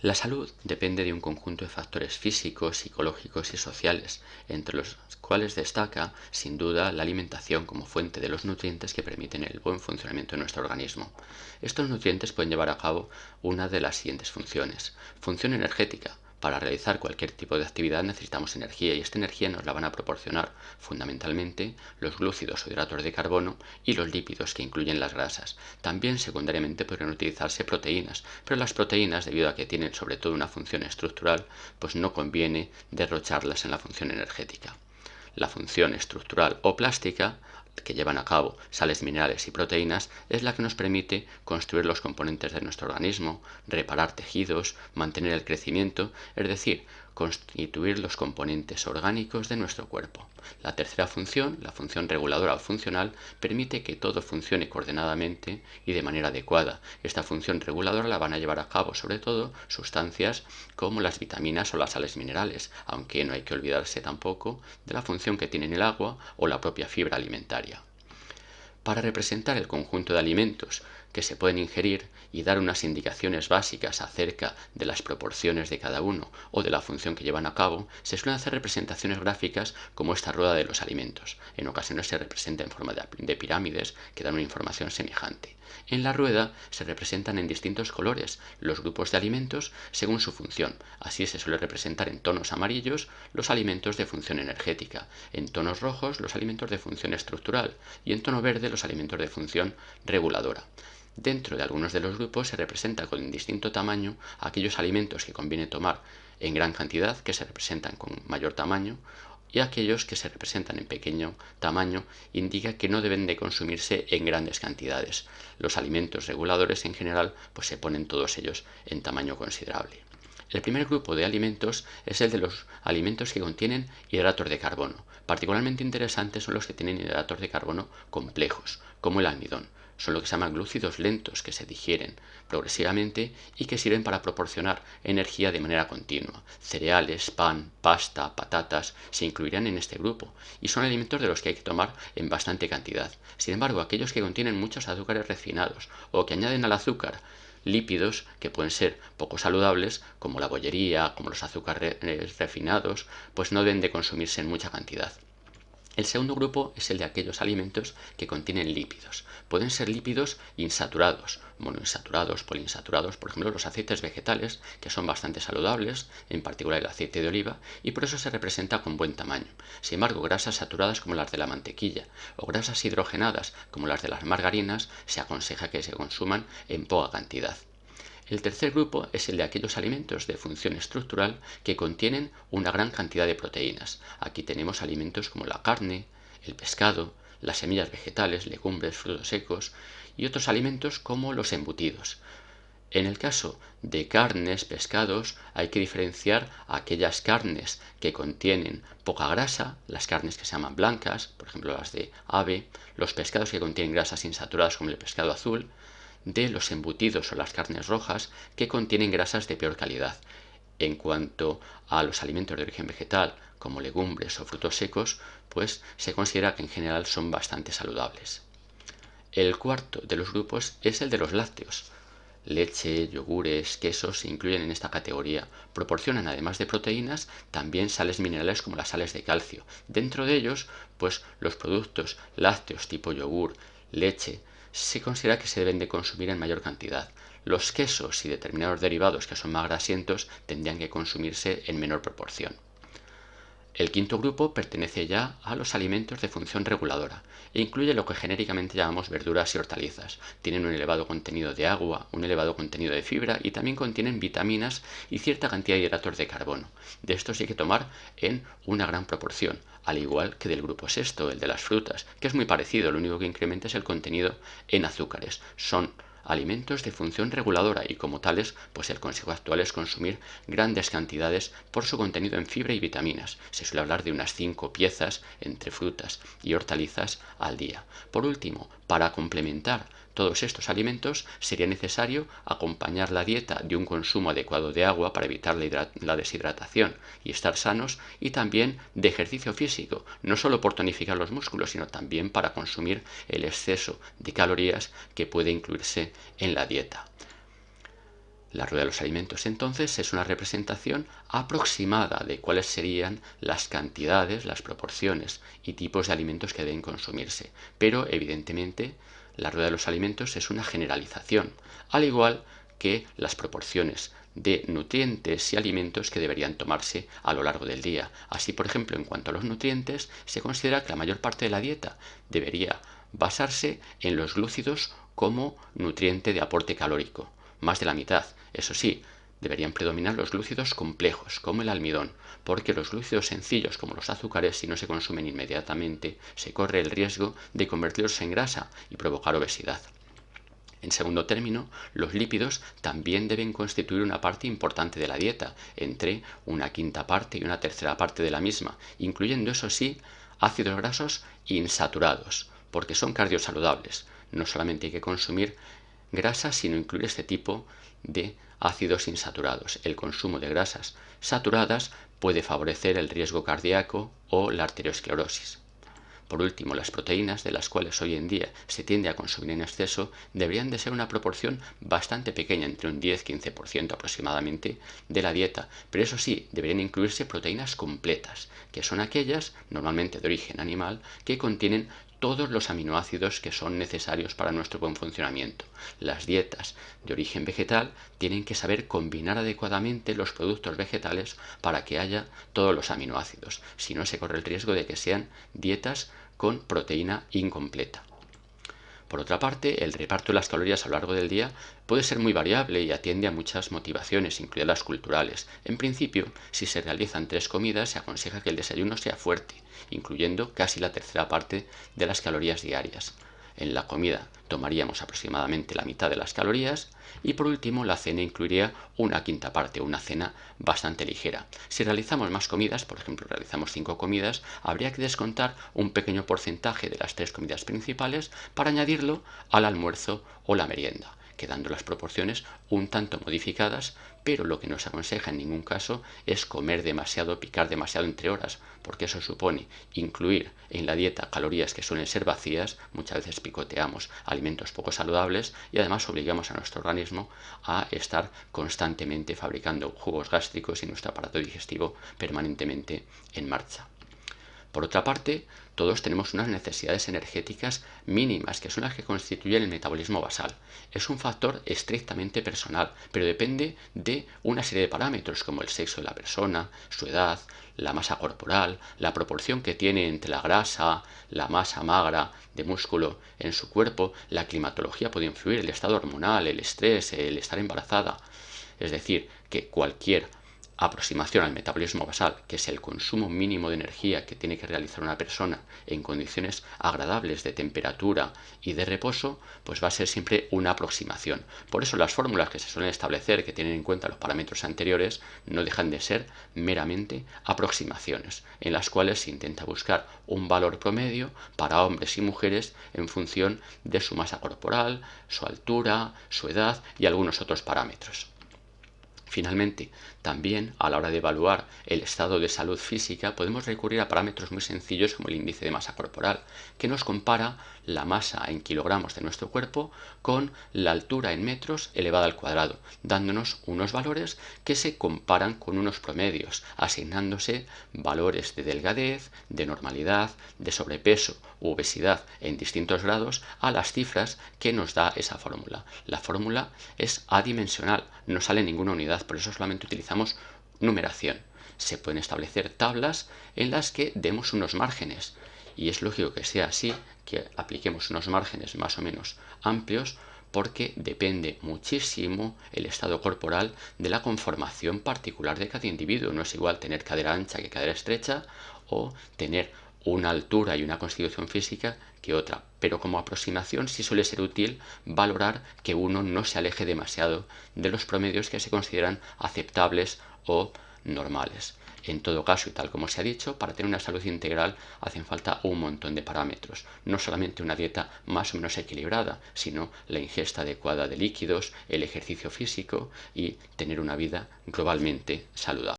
La salud depende de un conjunto de factores físicos, psicológicos y sociales, entre los cuales destaca, sin duda, la alimentación como fuente de los nutrientes que permiten el buen funcionamiento de nuestro organismo. Estos nutrientes pueden llevar a cabo una de las siguientes funciones. Función energética. Para realizar cualquier tipo de actividad necesitamos energía y esta energía nos la van a proporcionar fundamentalmente los glúcidos o hidratos de carbono y los lípidos que incluyen las grasas. También secundariamente podrían utilizarse proteínas, pero las proteínas, debido a que tienen sobre todo una función estructural, pues no conviene derrocharlas en la función energética. La función estructural o plástica que llevan a cabo sales minerales y proteínas es la que nos permite construir los componentes de nuestro organismo, reparar tejidos, mantener el crecimiento, es decir, constituir los componentes orgánicos de nuestro cuerpo. La tercera función, la función reguladora o funcional, permite que todo funcione coordinadamente y de manera adecuada. Esta función reguladora la van a llevar a cabo sobre todo sustancias como las vitaminas o las sales minerales, aunque no hay que olvidarse tampoco de la función que tienen el agua o la propia fibra alimentaria. Para representar el conjunto de alimentos que se pueden ingerir y dar unas indicaciones básicas acerca de las proporciones de cada uno o de la función que llevan a cabo, se suelen hacer representaciones gráficas como esta rueda de los alimentos. En ocasiones se representa en forma de pirámides que dan una información semejante. En la rueda se representan en distintos colores los grupos de alimentos según su función. Así se suele representar en tonos amarillos los alimentos de función energética, en tonos rojos los alimentos de función estructural y en tono verde los alimentos de función reguladora. Dentro de algunos de los grupos se representa con distinto tamaño aquellos alimentos que conviene tomar en gran cantidad, que se representan con mayor tamaño, y aquellos que se representan en pequeño tamaño indica que no deben de consumirse en grandes cantidades. Los alimentos reguladores en general pues se ponen todos ellos en tamaño considerable. El primer grupo de alimentos es el de los alimentos que contienen hidratos de carbono. Particularmente interesantes son los que tienen hidratos de carbono complejos, como el almidón. Son lo que se llaman glúcidos lentos, que se digieren progresivamente y que sirven para proporcionar energía de manera continua. Cereales, pan, pasta, patatas se incluirán en este grupo y son alimentos de los que hay que tomar en bastante cantidad. Sin embargo, aquellos que contienen muchos azúcares refinados o que añaden al azúcar lípidos que pueden ser poco saludables, como la bollería, como los azúcares refinados, pues no deben de consumirse en mucha cantidad. El segundo grupo es el de aquellos alimentos que contienen lípidos. Pueden ser lípidos insaturados, monoinsaturados, poliinsaturados, por ejemplo los aceites vegetales, que son bastante saludables, en particular el aceite de oliva, y por eso se representa con buen tamaño. Sin embargo, grasas saturadas como las de la mantequilla o grasas hidrogenadas como las de las margarinas se aconseja que se consuman en poca cantidad. El tercer grupo es el de aquellos alimentos de función estructural que contienen una gran cantidad de proteínas. Aquí tenemos alimentos como la carne, el pescado, las semillas vegetales, legumbres, frutos secos y otros alimentos como los embutidos. En el caso de carnes, pescados, hay que diferenciar aquellas carnes que contienen poca grasa, las carnes que se llaman blancas, por ejemplo las de ave, los pescados que contienen grasas insaturadas como el pescado azul, de los embutidos o las carnes rojas que contienen grasas de peor calidad. En cuanto a los alimentos de origen vegetal, como legumbres o frutos secos, pues se considera que en general son bastante saludables. El cuarto de los grupos es el de los lácteos. Leche, yogures, quesos se incluyen en esta categoría. Proporcionan, además de proteínas, también sales minerales como las sales de calcio. Dentro de ellos, pues los productos lácteos tipo yogur, leche, se considera que se deben de consumir en mayor cantidad. Los quesos y determinados derivados que son más grasientos tendrían que consumirse en menor proporción. El quinto grupo pertenece ya a los alimentos de función reguladora e incluye lo que genéricamente llamamos verduras y hortalizas. Tienen un elevado contenido de agua, un elevado contenido de fibra y también contienen vitaminas y cierta cantidad de hidratos de carbono. De estos hay que tomar en una gran proporción, al igual que del grupo sexto, el de las frutas, que es muy parecido, lo único que incrementa es el contenido en azúcares. Son alimentos de función reguladora y como tales, pues el consejo actual es consumir grandes cantidades por su contenido en fibra y vitaminas. Se suele hablar de unas 5 piezas entre frutas y hortalizas al día. Por último, para complementar todos estos alimentos sería necesario acompañar la dieta de un consumo adecuado de agua para evitar la deshidratación y estar sanos y también de ejercicio físico, no solo por tonificar los músculos, sino también para consumir el exceso de calorías que puede incluirse en la dieta. La rueda de los alimentos entonces es una representación aproximada de cuáles serían las cantidades, las proporciones y tipos de alimentos que deben consumirse, pero evidentemente la rueda de los alimentos es una generalización, al igual que las proporciones de nutrientes y alimentos que deberían tomarse a lo largo del día. Así, por ejemplo, en cuanto a los nutrientes, se considera que la mayor parte de la dieta debería basarse en los glúcidos como nutriente de aporte calórico, más de la mitad. Eso sí, deberían predominar los glúcidos complejos, como el almidón, porque los glúcidos sencillos, como los azúcares, si no se consumen inmediatamente, se corre el riesgo de convertirlos en grasa y provocar obesidad. En segundo término, los lípidos también deben constituir una parte importante de la dieta, entre una quinta parte y una tercera parte de la misma, incluyendo, eso sí, ácidos grasos insaturados, porque son cardiosaludables. No solamente hay que consumir grasas, sino incluir este tipo de ácidos insaturados. El consumo de grasas saturadas puede favorecer el riesgo cardíaco o la arteriosclerosis. Por último, las proteínas, de las cuales hoy en día se tiende a consumir en exceso, deberían de ser una proporción bastante pequeña, entre un 10-15% aproximadamente de la dieta, pero eso sí, deberían incluirse proteínas completas, que son aquellas, normalmente de origen animal, que contienen todos los aminoácidos que son necesarios para nuestro buen funcionamiento. Las dietas de origen vegetal tienen que saber combinar adecuadamente los productos vegetales para que haya todos los aminoácidos, si no se corre el riesgo de que sean dietas con proteína incompleta. Por otra parte, el reparto de las calorías a lo largo del día puede ser muy variable y atiende a muchas motivaciones, incluidas las culturales. En principio, si se realizan 3 comidas, se aconseja que el desayuno sea fuerte, incluyendo casi la tercera parte de las calorías diarias. En la comida tomaríamos aproximadamente la mitad de las calorías y por último la cena incluiría una quinta parte, una cena bastante ligera. Si realizamos más comidas, por ejemplo realizamos 5 comidas, habría que descontar un pequeño porcentaje de las 3 comidas principales para añadirlo al almuerzo o la merienda, quedando las proporciones un tanto modificadas, pero lo que no se aconseja en ningún caso es comer demasiado, picar demasiado entre horas, porque eso supone incluir en la dieta calorías que suelen ser vacías, muchas veces picoteamos alimentos poco saludables y además obligamos a nuestro organismo a estar constantemente fabricando jugos gástricos y nuestro aparato digestivo permanentemente en marcha. Por otra parte, todos tenemos unas necesidades energéticas mínimas, que son las que constituyen el metabolismo basal. Es un factor estrictamente personal, pero depende de una serie de parámetros como el sexo de la persona, su edad, la masa corporal, la proporción que tiene entre la grasa, la masa magra de músculo en su cuerpo, la climatología puede influir, el estado hormonal, el estrés, el estar embarazada. Es decir, que cualquier aproximación al metabolismo basal, que es el consumo mínimo de energía que tiene que realizar una persona en condiciones agradables de temperatura y de reposo, pues va a ser siempre una aproximación. Por eso las fórmulas que se suelen establecer, que tienen en cuenta los parámetros anteriores, no dejan de ser meramente aproximaciones, en las cuales se intenta buscar un valor promedio para hombres y mujeres en función de su masa corporal, su altura, su edad y algunos otros parámetros. Finalmente, también a la hora de evaluar el estado de salud física podemos recurrir a parámetros muy sencillos como el índice de masa corporal, que nos compara la masa en kilogramos de nuestro cuerpo con la altura en metros elevada al cuadrado, dándonos unos valores que se comparan con unos promedios, asignándose valores de delgadez, de normalidad, de sobrepeso u obesidad en distintos grados a las cifras que nos da esa fórmula. La fórmula es adimensional, no sale ninguna unidad, por eso solamente utilizamos numeración. Se pueden establecer tablas en las que demos unos márgenes y es lógico que sea así, que apliquemos unos márgenes más o menos amplios, porque depende muchísimo el estado corporal de la conformación particular de cada individuo. No es igual tener cadera ancha que cadera estrecha o tener una altura y una constitución física que otra, pero como aproximación sí suele ser útil valorar que uno no se aleje demasiado de los promedios que se consideran aceptables o normales. En todo caso, y tal como se ha dicho, para tener una salud integral hacen falta un montón de parámetros, no solamente una dieta más o menos equilibrada, sino la ingesta adecuada de líquidos, el ejercicio físico y tener una vida globalmente saludable.